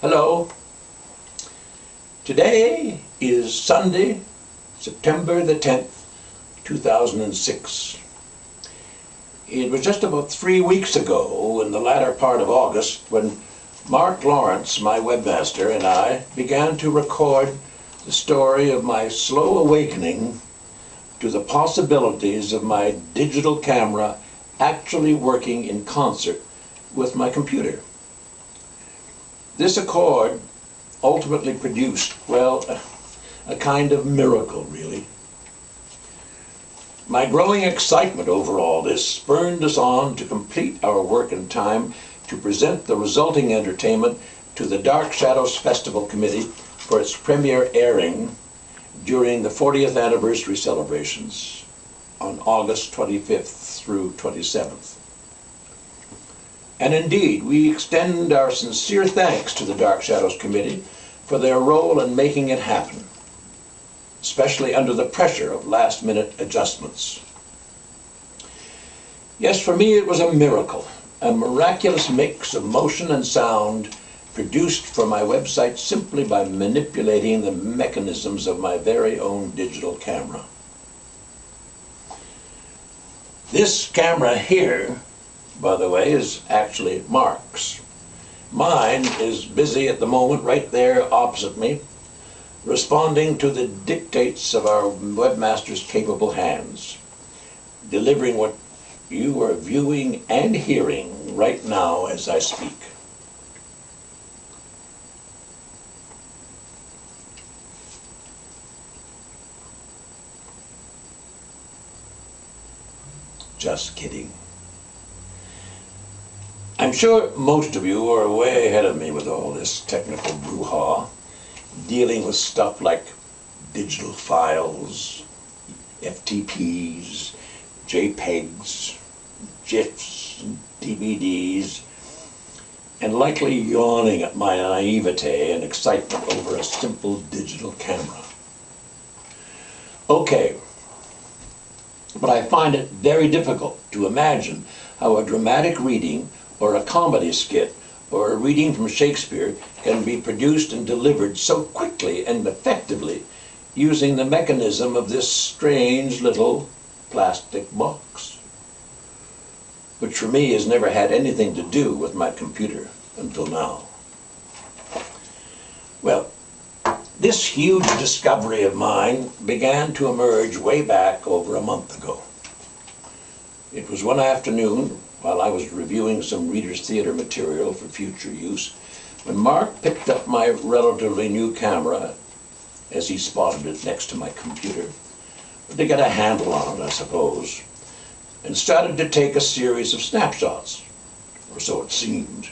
Hello. Today is Sunday, September the 10th, 2006. It was just about 3 weeks ago, in the latter part of August, when Mark Lawrence, my webmaster, and I began to record the story of my slow awakening to the possibilities of my digital camera actually working in concert with my computer. This accord ultimately produced, well, a kind of miracle, really. My growing excitement over all this spurred us on to complete our work in time to present the resulting entertainment to the Dark Shadows Festival Committee for its premiere airing during the 40th anniversary celebrations on August 25th through 27th. And indeed, we extend our sincere thanks to the Dark Shadows Committee for their role in making it happen, especially under the pressure of last-minute adjustments. Yes, for me it was a miracle, a miraculous mix of motion and sound produced for my website simply by manipulating the mechanisms of my very own digital camera. This camera here, by the way, is actually Mark's. Mine is busy at the moment right there opposite me, responding to the dictates of our webmaster's capable hands, delivering what you are viewing and hearing right now as I speak. Just kidding. I'm sure most of you are way ahead of me with all this technical brouhaha, dealing with stuff like digital files, FTPs, JPEGs, GIFs, and DVDs, and likely yawning at my naivete and excitement over a simple digital camera. Okay, but I find it very difficult to imagine how a dramatic reading or a comedy skit or a reading from Shakespeare can be produced and delivered so quickly and effectively using the mechanism of this strange little plastic box, which for me has never had anything to do with my computer until now. Well, this huge discovery of mine began to emerge way back over a month ago. It was one afternoon while I was reviewing some Reader's Theatre material for future use when Mark picked up my relatively new camera, as he spotted it next to my computer, to get a handle on it, I suppose, and started to take a series of snapshots, or so it seemed.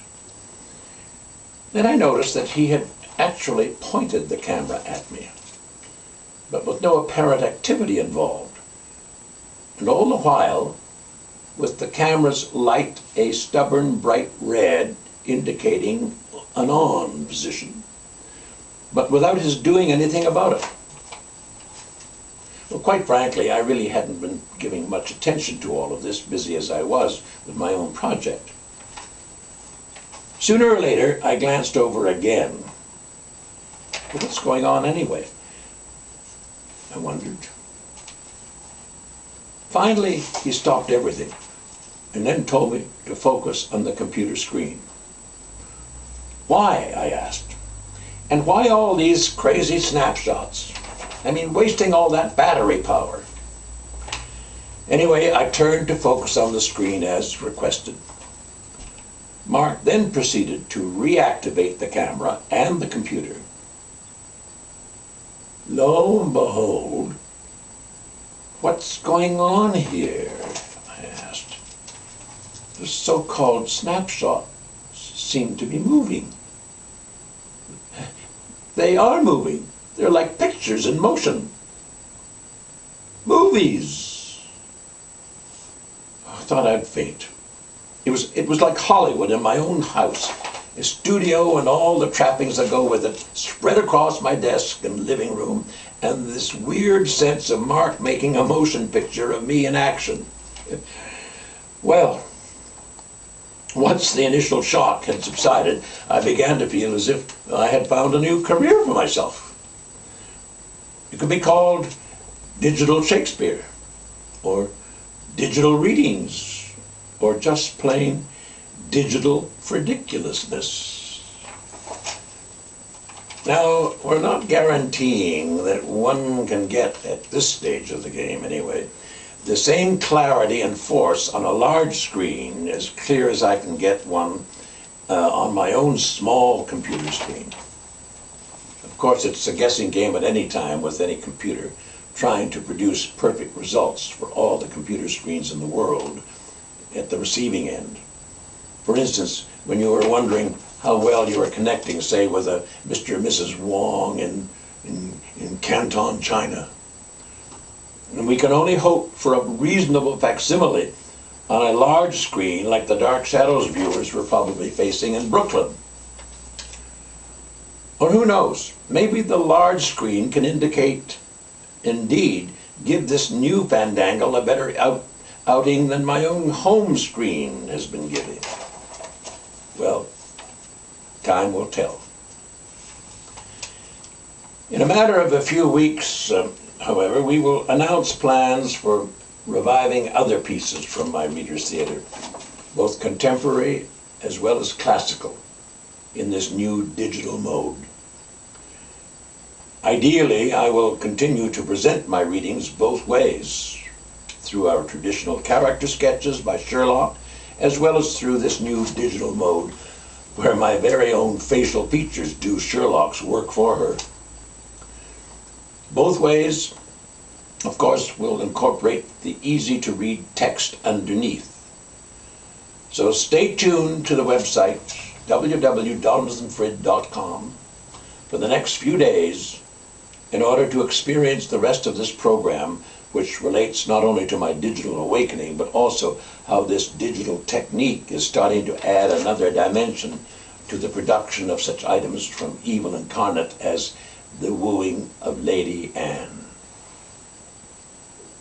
Then I noticed that he had actually pointed the camera at me, but with no apparent activity involved, and all the while with the camera's light a stubborn bright red indicating an on position, but without his doing anything about it. Well, quite frankly, I really hadn't been giving much attention to all of this, busy as I was with my own project. Sooner or later, I glanced over again. Well, what's going on anyway? I wondered. Finally, he stopped everything and then told me to focus on the computer screen. Why, I asked, and why all these crazy snapshots? I mean, wasting all that battery power. Anyway, I turned to focus on the screen as requested. Mark then proceeded to reactivate the camera and the computer. Lo and behold, what's going on here? I asked. The so-called snapshots seem to be moving. They are moving. They're like pictures in motion. Movies. I thought I'd faint. It was like Hollywood in my own house. A studio and all the trappings that go with it spread across my desk and living room, and this weird sense of Mark making a motion picture of me in action. Well, Once the initial shock had subsided, I began to feel as if I had found a new career for myself. It could be called digital Shakespeare, or digital readings, or just plain digital ridiculousness. Now, we're not guaranteeing that one can get, at this stage of the game anyway, the same clarity and force on a large screen as clear as I can get one on my own small computer screen. Of course, it's a guessing game at any time with any computer, trying to produce perfect results for all the computer screens in the world at the receiving end. For instance, when you were wondering how well you were connecting, say, with a Mr. and Mrs. Wong in Canton, China. And we can only hope for a reasonable facsimile on a large screen like the Dark Shadows viewers were probably facing in Brooklyn. Or who knows, maybe the large screen can indeed, give this new fandangle a better outing than my own home screen has been giving. Well, time will tell. In a matter of a few weeks, however, we will announce plans for reviving other pieces from my Reader's Theatre, both contemporary as well as classical, in this new digital mode. Ideally, I will continue to present my readings both ways, through our traditional character sketches by Sherlock, as well as through this new digital mode, where my very own facial features do Sherlock's work for her. Both ways, of course, will incorporate the easy-to-read text underneath. So stay tuned to the website, www.donaldsonfrid.com, for the next few days in order to experience the rest of this program, which relates not only to my digital awakening, but also how this digital technique is starting to add another dimension to the production of such items from evil incarnate as the wooing of Lady Anne.